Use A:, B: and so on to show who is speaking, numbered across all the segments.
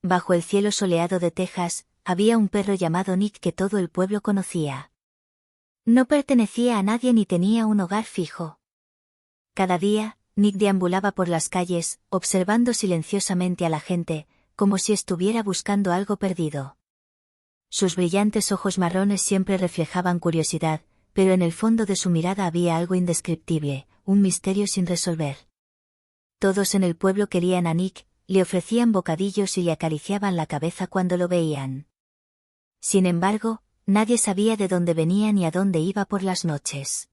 A: Bajo el cielo soleado de Texas, había un perro llamado Nick que todo el pueblo conocía. No pertenecía a nadie ni tenía un hogar fijo. Cada día, Nick deambulaba por las calles, observando silenciosamente a la gente, como si estuviera buscando algo perdido. Sus brillantes ojos marrones siempre reflejaban curiosidad, pero en el fondo de su mirada había algo indescriptible, un misterio sin resolver. Todos en el pueblo querían a Nick, le ofrecían bocadillos y le acariciaban la cabeza cuando lo veían. Sin embargo, nadie sabía de dónde venía ni a dónde iba por las noches.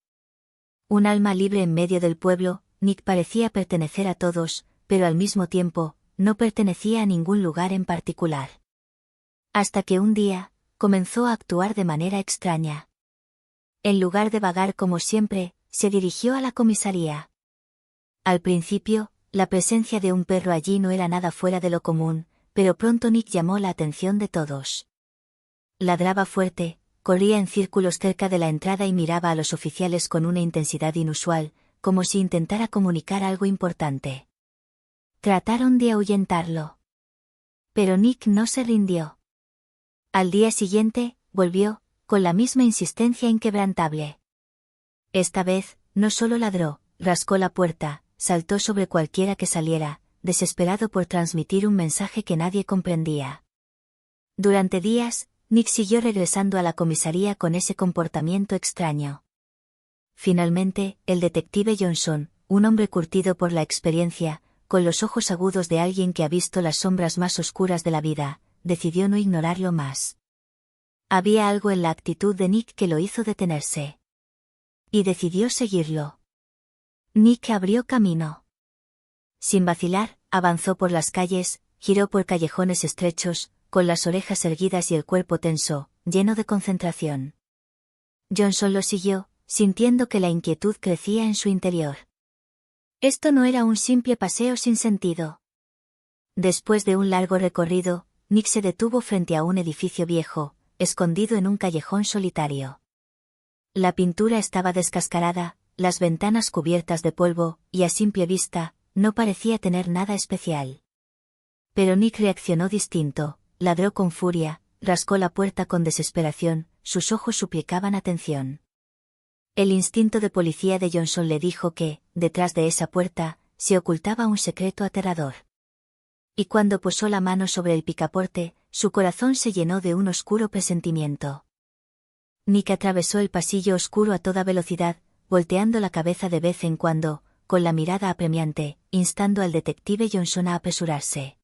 A: Un alma libre en medio del pueblo, Nick parecía pertenecer a todos, pero al mismo tiempo, no pertenecía a ningún lugar en particular. Hasta que un día, comenzó a actuar de manera extraña. En lugar de vagar como siempre, se dirigió a la comisaría. Al principio, la presencia de un perro allí no era nada fuera de lo común, pero pronto Nick llamó la atención de todos. Ladraba fuerte, corría en círculos cerca de la entrada y miraba a los oficiales con una intensidad inusual, como si intentara comunicar algo importante. Trataron de ahuyentarlo. Pero Nick no se rindió. Al día siguiente, volvió, con la misma insistencia inquebrantable. Esta vez, no solo ladró, rascó la puerta, saltó sobre cualquiera que saliera, desesperado por transmitir un mensaje que nadie comprendía. Durante días, Nick siguió regresando a la comisaría con ese comportamiento extraño. Finalmente, el detective Johnson, un hombre curtido por la experiencia, con los ojos agudos de alguien que ha visto las sombras más oscuras de la vida, decidió no ignorarlo más. Había algo en la actitud de Nick que lo hizo detenerse. Y decidió seguirlo. Nick abrió camino. Sin vacilar, avanzó por las calles, giró por callejones estrechos, con las orejas erguidas y el cuerpo tenso, lleno de concentración. Johnson lo siguió, sintiendo que la inquietud crecía en su interior. Esto no era un simple paseo sin sentido. Después de un largo recorrido, Nick se detuvo frente a un edificio viejo, escondido en un callejón solitario. La pintura estaba descascarada, las ventanas cubiertas de polvo, y a simple vista, no parecía tener nada especial. Pero Nick reaccionó distinto, ladró con furia, rascó la puerta con desesperación, sus ojos suplicaban atención. El instinto de policía de Johnson le dijo que, detrás de esa puerta, se ocultaba un secreto aterrador. Y cuando posó la mano sobre el picaporte, su corazón se llenó de un oscuro presentimiento. Nick atravesó el pasillo oscuro a toda velocidad, volteando la cabeza de vez en cuando, con la mirada apremiante, instando al detective Johnson a apresurarse.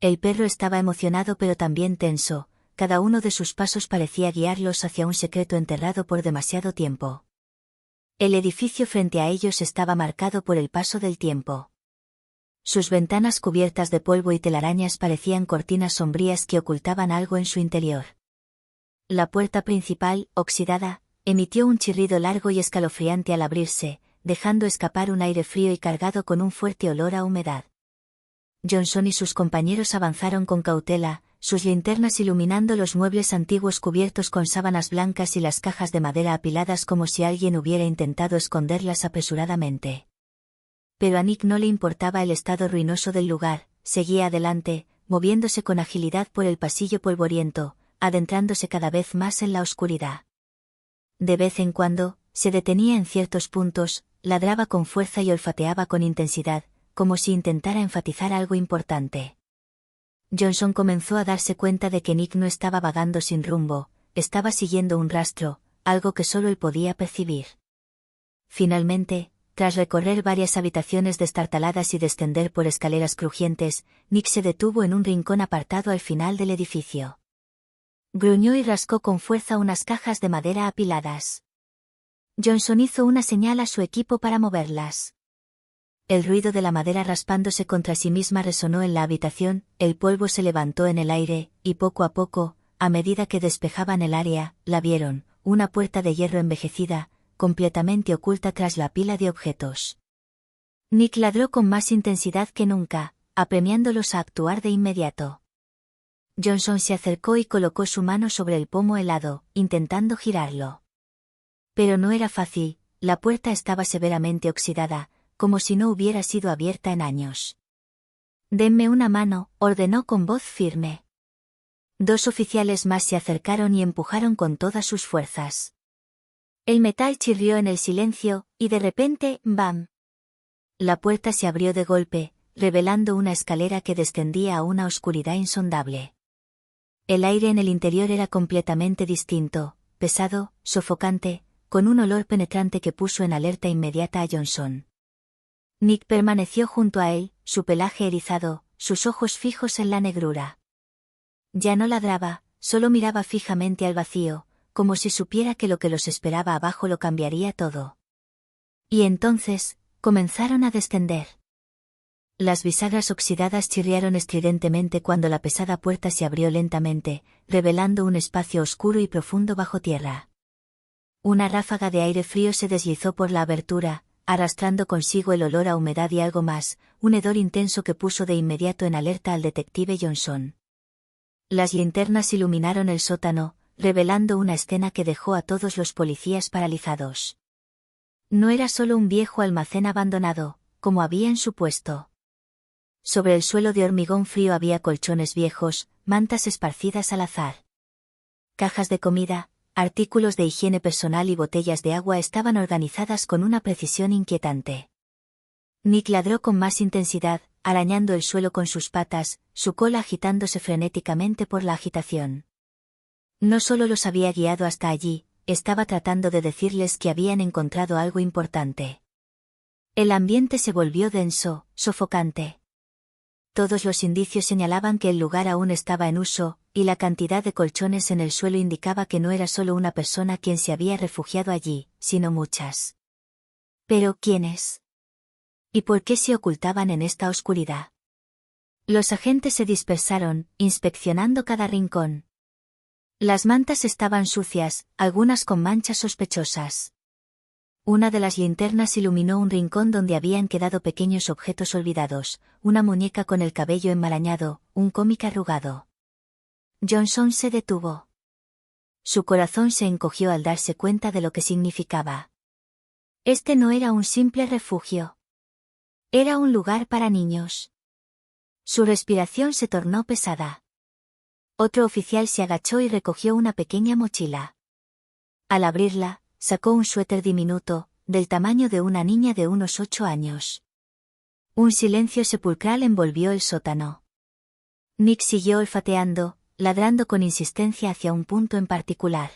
A: El perro estaba emocionado pero también tenso, cada uno de sus pasos parecía guiarlos hacia un secreto enterrado por demasiado tiempo. El edificio frente a ellos estaba marcado por el paso del tiempo. Sus ventanas cubiertas de polvo y telarañas parecían cortinas sombrías que ocultaban algo en su interior. La puerta principal, oxidada, emitió un chirrido largo y escalofriante al abrirse, dejando escapar un aire frío y cargado con un fuerte olor a humedad. Johnson y sus compañeros avanzaron con cautela, sus linternas iluminando los muebles antiguos cubiertos con sábanas blancas y las cajas de madera apiladas como si alguien hubiera intentado esconderlas apresuradamente. Pero a Nick no le importaba el estado ruinoso del lugar, seguía adelante, moviéndose con agilidad por el pasillo polvoriento, adentrándose cada vez más en la oscuridad. De vez en cuando, se detenía en ciertos puntos, ladraba con fuerza y olfateaba con intensidad, como si intentara enfatizar algo importante. Johnson comenzó a darse cuenta de que Nick no estaba vagando sin rumbo, estaba siguiendo un rastro, algo que solo él podía percibir. Finalmente, tras recorrer varias habitaciones destartaladas y descender por escaleras crujientes, Nick se detuvo en un rincón apartado al final del edificio. Gruñó y rascó con fuerza unas cajas de madera apiladas. Johnson hizo una señal a su equipo para moverlas. El ruido de la madera raspándose contra sí misma resonó en la habitación, el polvo se levantó en el aire, y poco a poco, a medida que despejaban el área, la vieron, una puerta de hierro envejecida, completamente oculta tras la pila de objetos. Nick ladró con más intensidad que nunca, apremiándolos a actuar de inmediato. Johnson se acercó y colocó su mano sobre el pomo helado, intentando girarlo. Pero no era fácil, la puerta estaba severamente oxidada, como si no hubiera sido abierta en años. Denme una mano, ordenó con voz firme. 2 oficiales más se acercaron y empujaron con todas sus fuerzas. El metal chirrió en el silencio, y de repente, ¡bam! La puerta se abrió de golpe, revelando una escalera que descendía a una oscuridad insondable. El aire en el interior era completamente distinto, pesado, sofocante, con un olor penetrante que puso en alerta inmediata a Johnson. Nick permaneció junto a él, su pelaje erizado, sus ojos fijos en la negrura. Ya no ladraba, solo miraba fijamente al vacío, como si supiera que lo que los esperaba abajo lo cambiaría todo. Y entonces, comenzaron a descender. Las bisagras oxidadas chirriaron estridentemente cuando la pesada puerta se abrió lentamente, revelando un espacio oscuro y profundo bajo tierra. Una ráfaga de aire frío se deslizó por la abertura, arrastrando consigo el olor a humedad y algo más, un hedor intenso que puso de inmediato en alerta al detective Johnson. Las linternas iluminaron el sótano, revelando una escena que dejó a todos los policías paralizados. No era solo un viejo almacén abandonado, como habían supuesto. Sobre el suelo de hormigón frío había colchones viejos, mantas esparcidas al azar. Cajas de comida, artículos de higiene personal y botellas de agua estaban organizadas con una precisión inquietante. Nick ladró con más intensidad, arañando el suelo con sus patas, su cola agitándose frenéticamente por la agitación. No solo los había guiado hasta allí, estaba tratando de decirles que habían encontrado algo importante. El ambiente se volvió denso, sofocante. Todos los indicios señalaban que el lugar aún estaba en uso, y la cantidad de colchones en el suelo indicaba que no era solo una persona quien se había refugiado allí, sino muchas. ¿Pero quiénes? ¿Y por qué se ocultaban en esta oscuridad? Los agentes se dispersaron, inspeccionando cada rincón. Las mantas estaban sucias, algunas con manchas sospechosas. Una de las linternas iluminó un rincón donde habían quedado pequeños objetos olvidados, una muñeca con el cabello enmarañado, un cómic arrugado. Johnson se detuvo. Su corazón se encogió al darse cuenta de lo que significaba. Este no era un simple refugio. Era un lugar para niños. Su respiración se tornó pesada. Otro oficial se agachó y recogió una pequeña mochila. Al abrirla, sacó un suéter diminuto, del tamaño de una niña de unos 8 años. Un silencio sepulcral envolvió el sótano. Nick siguió olfateando, ladrando con insistencia hacia un punto en particular.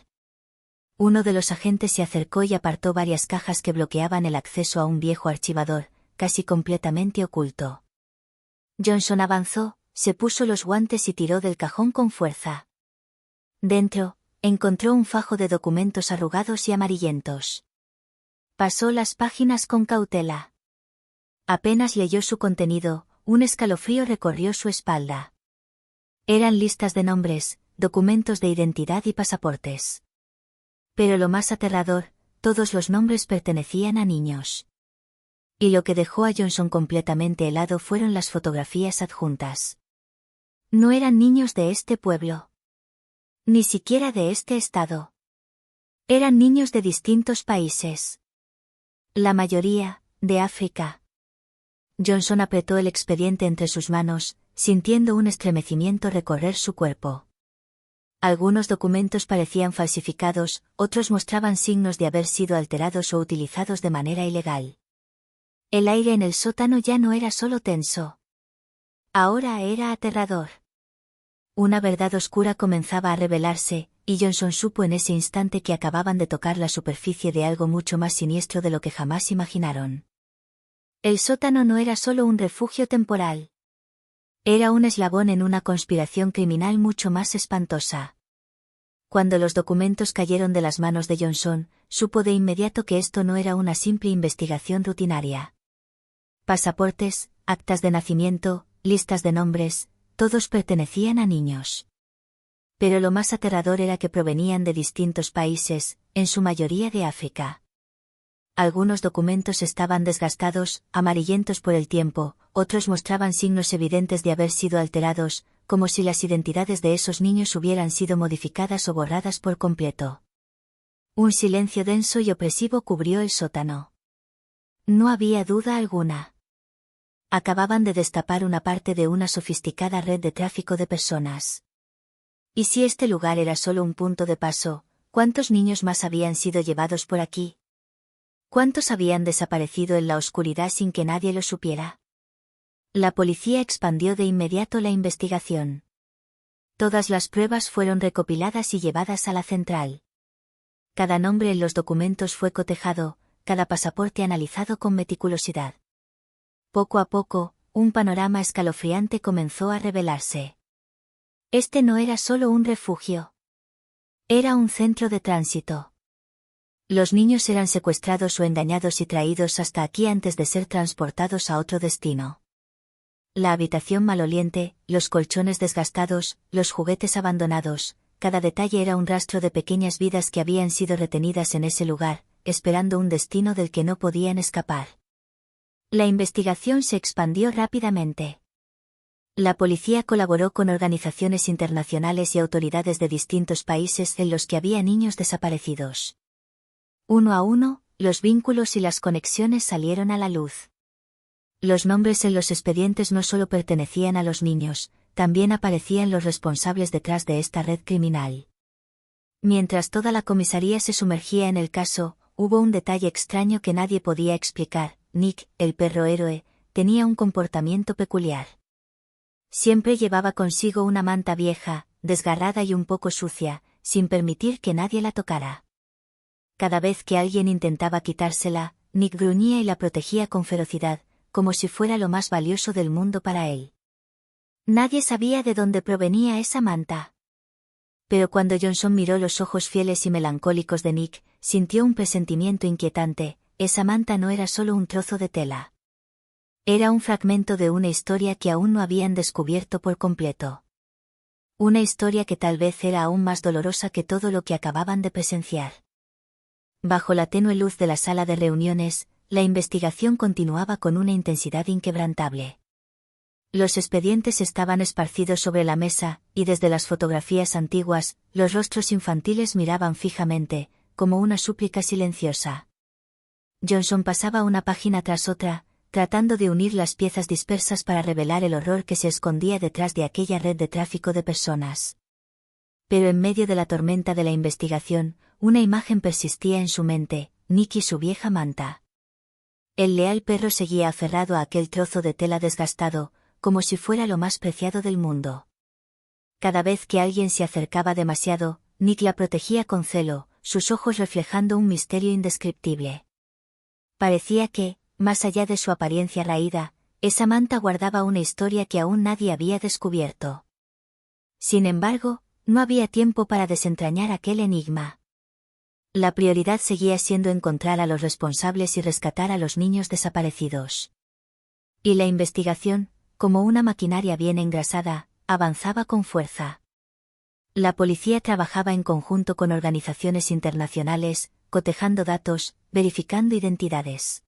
A: Uno de los agentes se acercó y apartó varias cajas que bloqueaban el acceso a un viejo archivador, casi completamente oculto. Johnson avanzó, se puso los guantes y tiró del cajón con fuerza. Dentro, encontró un fajo de documentos arrugados y amarillentos. Pasó las páginas con cautela. Apenas leyó su contenido, un escalofrío recorrió su espalda. Eran listas de nombres, documentos de identidad y pasaportes. Pero lo más aterrador, todos los nombres pertenecían a niños. Y lo que dejó a Johnson completamente helado fueron las fotografías adjuntas. No eran niños de este pueblo. Ni siquiera de este estado. Eran niños de distintos países. La mayoría, de África. Johnson apretó el expediente entre sus manos, sintiendo un estremecimiento recorrer su cuerpo. Algunos documentos parecían falsificados, otros mostraban signos de haber sido alterados o utilizados de manera ilegal. El aire en el sótano ya no era solo tenso. Ahora era aterrador. Una verdad oscura comenzaba a revelarse, y Johnson supo en ese instante que acababan de tocar la superficie de algo mucho más siniestro de lo que jamás imaginaron. El sótano no era solo un refugio temporal. Era un eslabón en una conspiración criminal mucho más espantosa. Cuando los documentos cayeron de las manos de Johnson, supo de inmediato que esto no era una simple investigación rutinaria. Pasaportes, actas de nacimiento, listas de nombres, todos pertenecían a niños. Pero lo más aterrador era que provenían de distintos países, en su mayoría de África. Algunos documentos estaban desgastados, amarillentos por el tiempo, otros mostraban signos evidentes de haber sido alterados, como si las identidades de esos niños hubieran sido modificadas o borradas por completo. Un silencio denso y opresivo cubrió el sótano. No había duda alguna. Acababan de destapar una parte de una sofisticada red de tráfico de personas. ¿Y si este lugar era solo un punto de paso, cuántos niños más habían sido llevados por aquí? ¿Cuántos habían desaparecido en la oscuridad sin que nadie lo supiera? La policía expandió de inmediato la investigación. Todas las pruebas fueron recopiladas y llevadas a la central. Cada nombre en los documentos fue cotejado, cada pasaporte analizado con meticulosidad. Poco a poco, un panorama escalofriante comenzó a revelarse. Este no era solo un refugio. Era un centro de tránsito. Los niños eran secuestrados o engañados y traídos hasta aquí antes de ser transportados a otro destino. La habitación maloliente, los colchones desgastados, los juguetes abandonados, cada detalle era un rastro de pequeñas vidas que habían sido retenidas en ese lugar, esperando un destino del que no podían escapar. La investigación se expandió rápidamente. La policía colaboró con organizaciones internacionales y autoridades de distintos países en los que había niños desaparecidos. Uno a uno, los vínculos y las conexiones salieron a la luz. Los nombres en los expedientes no solo pertenecían a los niños, también aparecían los responsables detrás de esta red criminal. Mientras toda la comisaría se sumergía en el caso, hubo un detalle extraño que nadie podía explicar. Nick, el perro héroe, tenía un comportamiento peculiar. Siempre llevaba consigo una manta vieja, desgarrada y un poco sucia, sin permitir que nadie la tocara. Cada vez que alguien intentaba quitársela, Nick gruñía y la protegía con ferocidad, como si fuera lo más valioso del mundo para él. Nadie sabía de dónde provenía esa manta. Pero cuando Johnson miró los ojos fieles y melancólicos de Nick, sintió un presentimiento inquietante. Esa manta no era solo un trozo de tela. Era un fragmento de una historia que aún no habían descubierto por completo. Una historia que tal vez era aún más dolorosa que todo lo que acababan de presenciar. Bajo la tenue luz de la sala de reuniones, la investigación continuaba con una intensidad inquebrantable. Los expedientes estaban esparcidos sobre la mesa, y desde las fotografías antiguas, los rostros infantiles miraban fijamente, como una súplica silenciosa. Johnson pasaba una página tras otra, tratando de unir las piezas dispersas para revelar el horror que se escondía detrás de aquella red de tráfico de personas. Pero en medio de la tormenta de la investigación, una imagen persistía en su mente: Nick y su vieja manta. El leal perro seguía aferrado a aquel trozo de tela desgastado, como si fuera lo más preciado del mundo. Cada vez que alguien se acercaba demasiado, Nick la protegía con celo, sus ojos reflejando un misterio indescriptible. Parecía que, más allá de su apariencia raída, esa manta guardaba una historia que aún nadie había descubierto. Sin embargo, no había tiempo para desentrañar aquel enigma. La prioridad seguía siendo encontrar a los responsables y rescatar a los niños desaparecidos. Y la investigación, como una maquinaria bien engrasada, avanzaba con fuerza. La policía trabajaba en conjunto con organizaciones internacionales, cotejando datos, verificando identidades.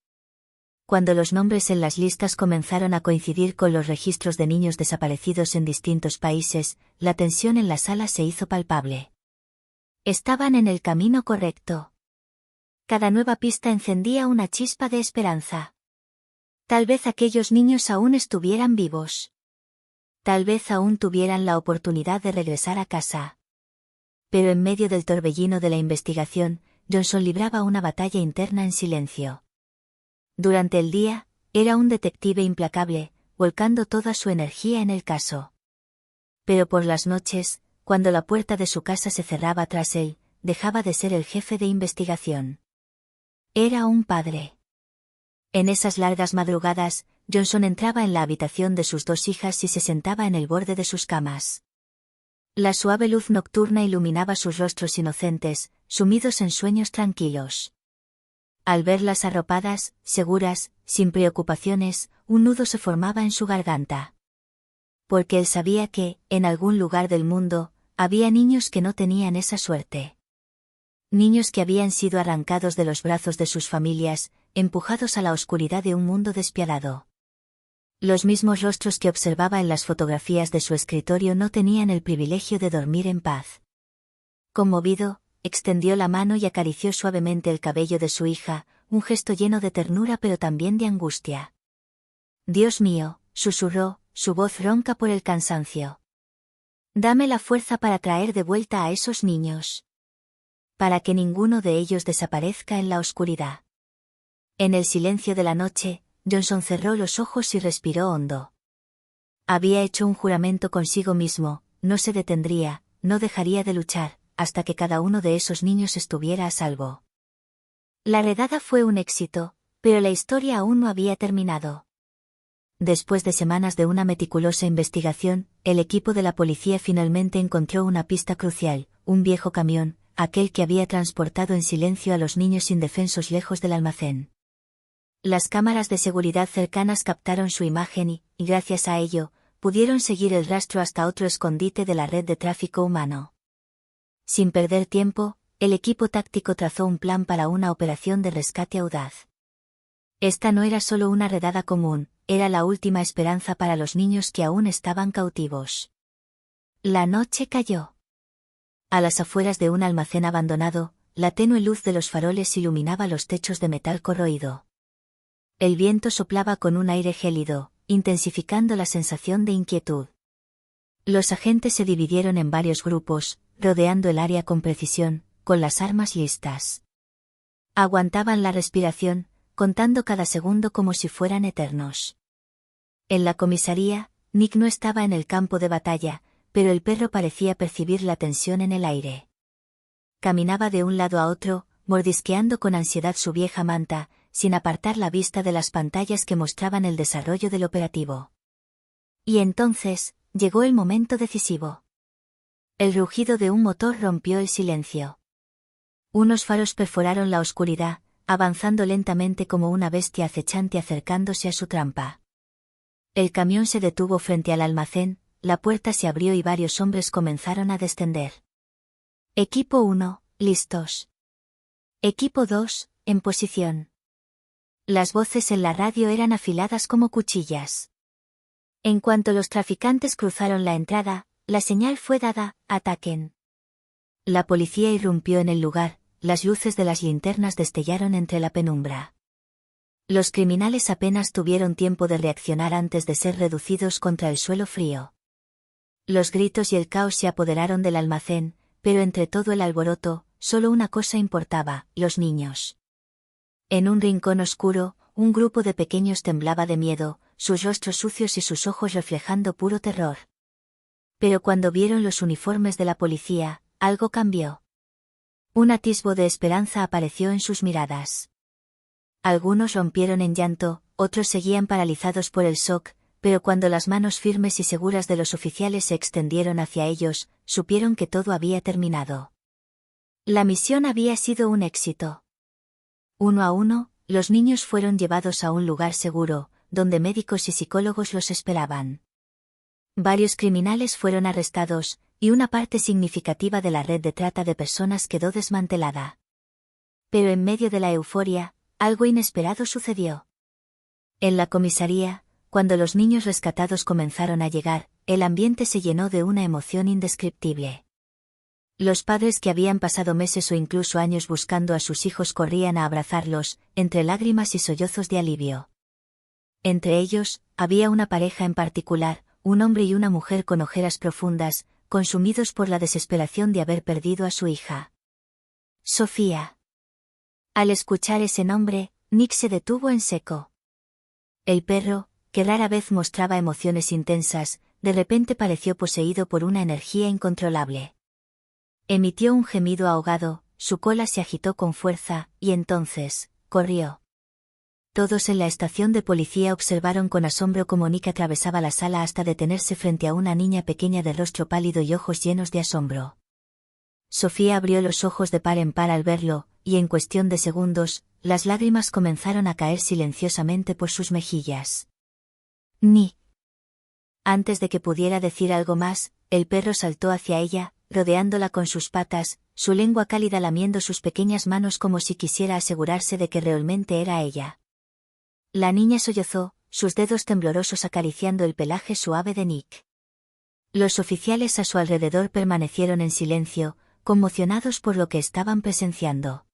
A: Cuando los nombres en las listas comenzaron a coincidir con los registros de niños desaparecidos en distintos países, la tensión en la sala se hizo palpable. Estaban en el camino correcto. Cada nueva pista encendía una chispa de esperanza. Tal vez aquellos niños aún estuvieran vivos. Tal vez aún tuvieran la oportunidad de regresar a casa. Pero en medio del torbellino de la investigación, Johnson libraba una batalla interna en silencio. Durante el día, era un detective implacable, volcando toda su energía en el caso. Pero por las noches, cuando la puerta de su casa se cerraba tras él, dejaba de ser el jefe de investigación. Era un padre. En esas largas madrugadas, Johnson entraba en la habitación de sus dos hijas y se sentaba en el borde de sus camas. La suave luz nocturna iluminaba sus rostros inocentes, sumidos en sueños tranquilos. Al verlas arropadas, seguras, sin preocupaciones, un nudo se formaba en su garganta. Porque él sabía que, en algún lugar del mundo, había niños que no tenían esa suerte. Niños que habían sido arrancados de los brazos de sus familias, empujados a la oscuridad de un mundo despiadado. Los mismos rostros que observaba en las fotografías de su escritorio no tenían el privilegio de dormir en paz. Conmovido, extendió la mano y acarició suavemente el cabello de su hija, un gesto lleno de ternura pero también de angustia. Dios mío, susurró, su voz ronca por el cansancio. Dame la fuerza para traer de vuelta a esos niños. Para que ninguno de ellos desaparezca en la oscuridad. En el silencio de la noche, Johnson cerró los ojos y respiró hondo. Había hecho un juramento consigo mismo, no se detendría, no dejaría de luchar, hasta que cada uno de esos niños estuviera a salvo. La redada fue un éxito, pero la historia aún no había terminado. Después de semanas de una meticulosa investigación, el equipo de la policía finalmente encontró una pista crucial, un viejo camión, aquel que había transportado en silencio a los niños indefensos lejos del almacén. Las cámaras de seguridad cercanas captaron su imagen y, gracias a ello, pudieron seguir el rastro hasta otro escondite de la red de tráfico humano. Sin perder tiempo, el equipo táctico trazó un plan para una operación de rescate audaz. Esta no era solo una redada común, era la última esperanza para los niños que aún estaban cautivos. La noche cayó. A las afueras de un almacén abandonado, la tenue luz de los faroles iluminaba los techos de metal corroído. El viento soplaba con un aire gélido, intensificando la sensación de inquietud. Los agentes se dividieron en varios grupos, rodeando el área con precisión, con las armas listas. Aguantaban la respiración, contando cada segundo como si fueran eternos. En la comisaría, Nick no estaba en el campo de batalla, pero el perro parecía percibir la tensión en el aire. Caminaba de un lado a otro, mordisqueando con ansiedad su vieja manta, sin apartar la vista de las pantallas que mostraban el desarrollo del operativo. Y entonces, llegó el momento decisivo. El rugido de un motor rompió el silencio. Unos faros perforaron la oscuridad, avanzando lentamente como una bestia acechante acercándose a su trampa. El camión se detuvo frente al almacén, la puerta se abrió y varios hombres comenzaron a descender. Equipo 1, listos. Equipo 2, en posición. Las voces en la radio eran afiladas como cuchillas. En cuanto los traficantes cruzaron la entrada, la señal fue dada, ataquen. La policía irrumpió en el lugar, las luces de las linternas destellaron entre la penumbra. Los criminales apenas tuvieron tiempo de reaccionar antes de ser reducidos contra el suelo frío. Los gritos y el caos se apoderaron del almacén, pero entre todo el alboroto, solo una cosa importaba, los niños. En un rincón oscuro, un grupo de pequeños temblaba de miedo, sus rostros sucios y sus ojos reflejando puro terror. Pero cuando vieron los uniformes de la policía, algo cambió. Un atisbo de esperanza apareció en sus miradas. Algunos rompieron en llanto, otros seguían paralizados por el shock, pero cuando las manos firmes y seguras de los oficiales se extendieron hacia ellos, supieron que todo había terminado. La misión había sido un éxito. Uno a uno, los niños fueron llevados a un lugar seguro, donde médicos y psicólogos los esperaban. Varios criminales fueron arrestados, y una parte significativa de la red de trata de personas quedó desmantelada. Pero en medio de la euforia, algo inesperado sucedió. En la comisaría, cuando los niños rescatados comenzaron a llegar, el ambiente se llenó de una emoción indescriptible. Los padres que habían pasado meses o incluso años buscando a sus hijos corrían a abrazarlos, entre lágrimas y sollozos de alivio. Entre ellos, había una pareja en particular, un hombre y una mujer con ojeras profundas, consumidos por la desesperación de haber perdido a su hija. Sofía. Al escuchar ese nombre, Nick se detuvo en seco. El perro, que rara vez mostraba emociones intensas, de repente pareció poseído por una energía incontrolable. Emitió un gemido ahogado, su cola se agitó con fuerza, y entonces, corrió. Todos en la estación de policía observaron con asombro cómo Nick atravesaba la sala hasta detenerse frente a una niña pequeña de rostro pálido y ojos llenos de asombro. Sofía abrió los ojos de par en par al verlo, y en cuestión de segundos, las lágrimas comenzaron a caer silenciosamente por sus mejillas. Nick. Antes de que pudiera decir algo más, el perro saltó hacia ella, rodeándola con sus patas, su lengua cálida lamiendo sus pequeñas manos como si quisiera asegurarse de que realmente era ella. La niña sollozó, sus dedos temblorosos acariciando el pelaje suave de Nick. Los oficiales a su alrededor permanecieron en silencio, conmocionados por lo que estaban presenciando.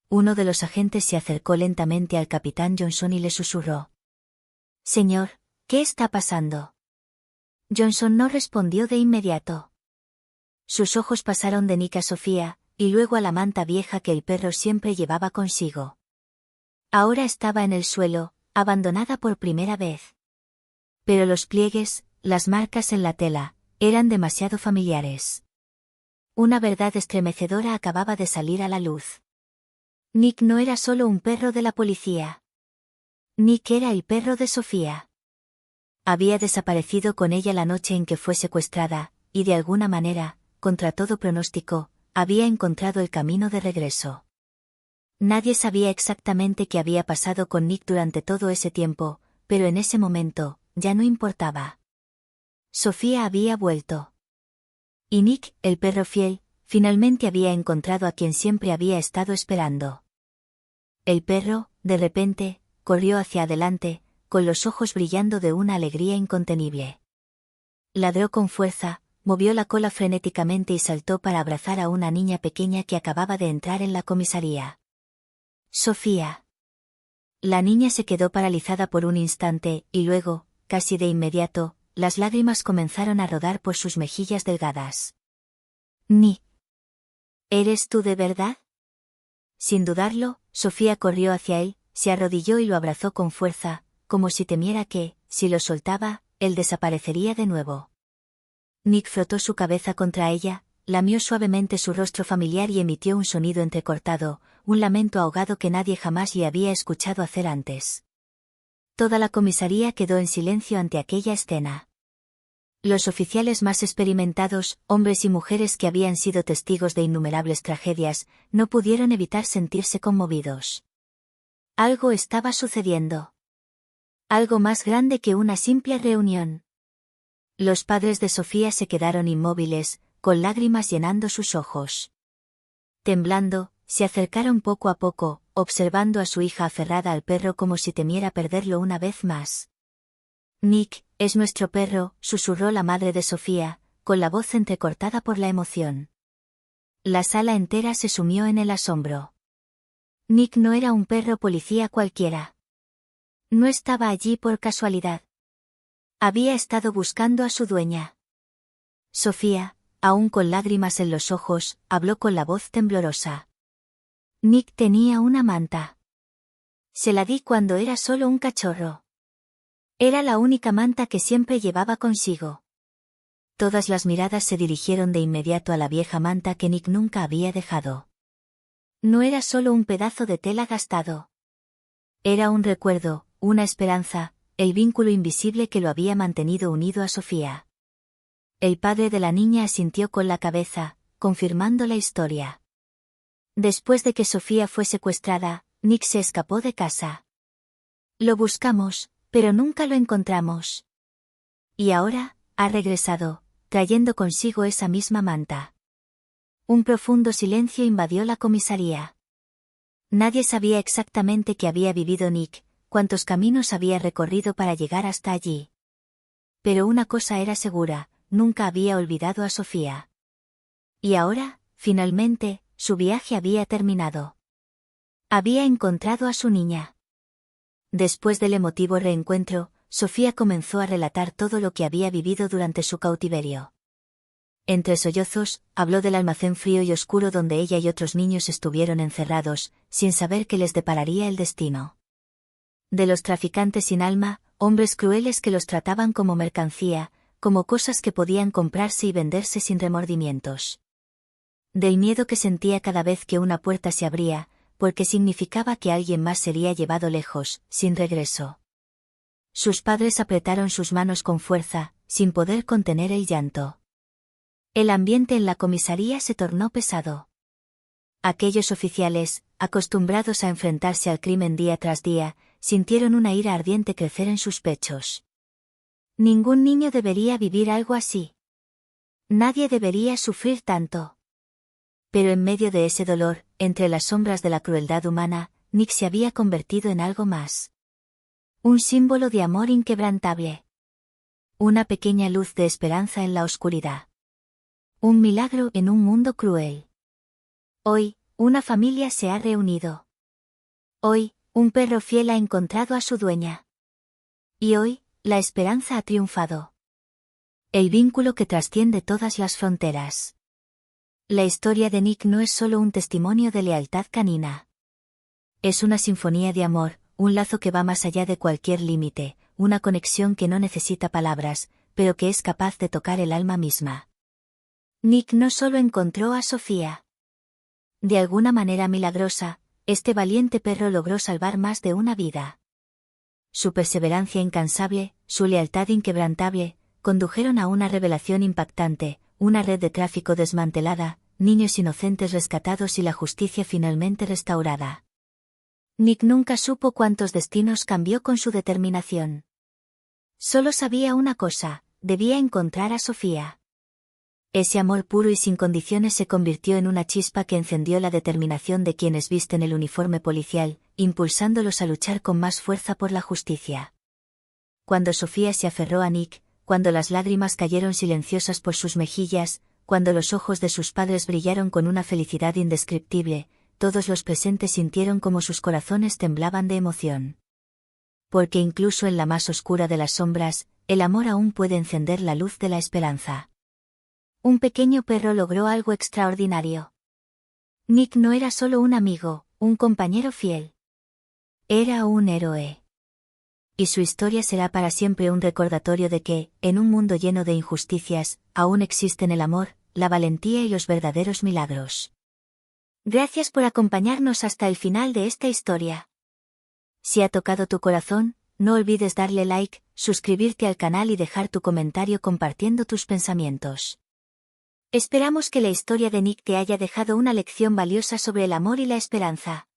A: Uno de los agentes se acercó lentamente al capitán Johnson y le susurró: Señor, ¿qué está pasando? Johnson no respondió de inmediato. Sus ojos pasaron de Nick a Sofía, y luego a la manta vieja que el perro siempre llevaba consigo. Ahora estaba en el suelo, abandonada por primera vez. Pero los pliegues, las marcas en la tela, eran demasiado familiares. Una verdad estremecedora acababa de salir a la luz. Nick no era solo un perro de la policía. Nick era el perro de Sofía. Había desaparecido con ella la noche en que fue secuestrada, y de alguna manera, contra todo pronóstico, había encontrado el camino de regreso. Nadie sabía exactamente qué había pasado con Nick durante todo ese tiempo, pero en ese momento, ya no importaba. Sofía había vuelto. Y Nick, el perro fiel, finalmente había encontrado a quien siempre había estado esperando. El perro, de repente, corrió hacia adelante, con los ojos brillando de una alegría incontenible. Ladró con fuerza, movió la cola frenéticamente y saltó para abrazar a una niña pequeña que acababa de entrar en la comisaría. Sofía. La niña se quedó paralizada por un instante, y luego, casi de inmediato, las lágrimas comenzaron a rodar por sus mejillas delgadas. Nick. ¿Eres tú de verdad? Sin dudarlo, Sofía corrió hacia él, se arrodilló y lo abrazó con fuerza, como si temiera que, si lo soltaba, él desaparecería de nuevo. Nick frotó su cabeza contra ella, lamió suavemente su rostro familiar y emitió un sonido entrecortado, un lamento ahogado que nadie jamás le había escuchado hacer antes. Toda la comisaría quedó en silencio ante aquella escena. Los oficiales más experimentados, hombres y mujeres que habían sido testigos de innumerables tragedias, no pudieron evitar sentirse conmovidos. Algo estaba sucediendo. Algo más grande que una simple reunión. Los padres de Sofía se quedaron inmóviles, con lágrimas llenando sus ojos. Temblando, se acercaron poco a poco, observando a su hija aferrada al perro como si temiera perderlo una vez más. Nick, es nuestro perro, susurró la madre de Sofía, con la voz entrecortada por la emoción. La sala entera se sumió en el asombro. Nick no era un perro policía cualquiera. No estaba allí por casualidad. Había estado buscando a su dueña. Sofía, aún con lágrimas en los ojos, habló con la voz temblorosa. Nick tenía una manta. Se la di cuando era solo un cachorro. Era la única manta que siempre llevaba consigo. Todas las miradas se dirigieron de inmediato a la vieja manta que Nick nunca había dejado. No era solo un pedazo de tela gastado. Era un recuerdo, una esperanza, el vínculo invisible que lo había mantenido unido a Sofía. El padre de la niña asintió con la cabeza, confirmando la historia. Después de que Sofía fue secuestrada, Nick se escapó de casa. Lo buscamos, pero nunca lo encontramos. Y ahora, ha regresado, trayendo consigo esa misma manta. Un profundo silencio invadió la comisaría. Nadie sabía exactamente qué había vivido Nick, cuántos caminos había recorrido para llegar hasta allí. Pero una cosa era segura, nunca había olvidado a Sofía. Y ahora, finalmente, su viaje había terminado. Había encontrado a su niña. Después del emotivo reencuentro, Sofía comenzó a relatar todo lo que había vivido durante su cautiverio. Entre sollozos, habló del almacén frío y oscuro donde ella y otros niños estuvieron encerrados, sin saber qué les depararía el destino. De los traficantes sin alma, hombres crueles que los trataban como mercancía, como cosas que podían comprarse y venderse sin remordimientos. Del miedo que sentía cada vez que una puerta se abría, porque significaba que alguien más sería llevado lejos, sin regreso. Sus padres apretaron sus manos con fuerza, sin poder contener el llanto. El ambiente en la comisaría se tornó pesado. Aquellos oficiales, acostumbrados a enfrentarse al crimen día tras día, sintieron una ira ardiente crecer en sus pechos. Ningún niño debería vivir algo así. Nadie debería sufrir tanto. Pero en medio de ese dolor, entre las sombras de la crueldad humana, Nick se había convertido en algo más. Un símbolo de amor inquebrantable. Una pequeña luz de esperanza en la oscuridad. Un milagro en un mundo cruel. Hoy, una familia se ha reunido. Hoy, un perro fiel ha encontrado a su dueña. Y hoy, la esperanza ha triunfado. El vínculo que trasciende todas las fronteras. La historia de Nick no es solo un testimonio de lealtad canina. Es una sinfonía de amor, un lazo que va más allá de cualquier límite, una conexión que no necesita palabras, pero que es capaz de tocar el alma misma. Nick no solo encontró a Sofía. De alguna manera milagrosa, este valiente perro logró salvar más de una vida. Su perseverancia incansable, su lealtad inquebrantable, condujeron a una revelación impactante, una red de tráfico desmantelada, niños inocentes rescatados y la justicia finalmente restaurada. Nick nunca supo cuántos destinos cambió con su determinación. Solo sabía una cosa, debía encontrar a Sofía. Ese amor puro y sin condiciones se convirtió en una chispa que encendió la determinación de quienes visten el uniforme policial, impulsándolos a luchar con más fuerza por la justicia. Cuando Sofía se aferró a Nick, cuando las lágrimas cayeron silenciosas por sus mejillas, cuando los ojos de sus padres brillaron con una felicidad indescriptible, todos los presentes sintieron como sus corazones temblaban de emoción. Porque incluso en la más oscura de las sombras, el amor aún puede encender la luz de la esperanza. Un pequeño perro logró algo extraordinario. Nick no era solo un amigo, un compañero fiel. Era un héroe. Y su historia será para siempre un recordatorio de que, en un mundo lleno de injusticias, aún existen el amor, la valentía y los verdaderos milagros. Gracias por acompañarnos hasta el final de esta historia. Si ha tocado tu corazón, no olvides darle like, suscribirte al canal y dejar tu comentario compartiendo tus pensamientos. Esperamos que la historia de Nick te haya dejado una lección valiosa sobre el amor y la esperanza.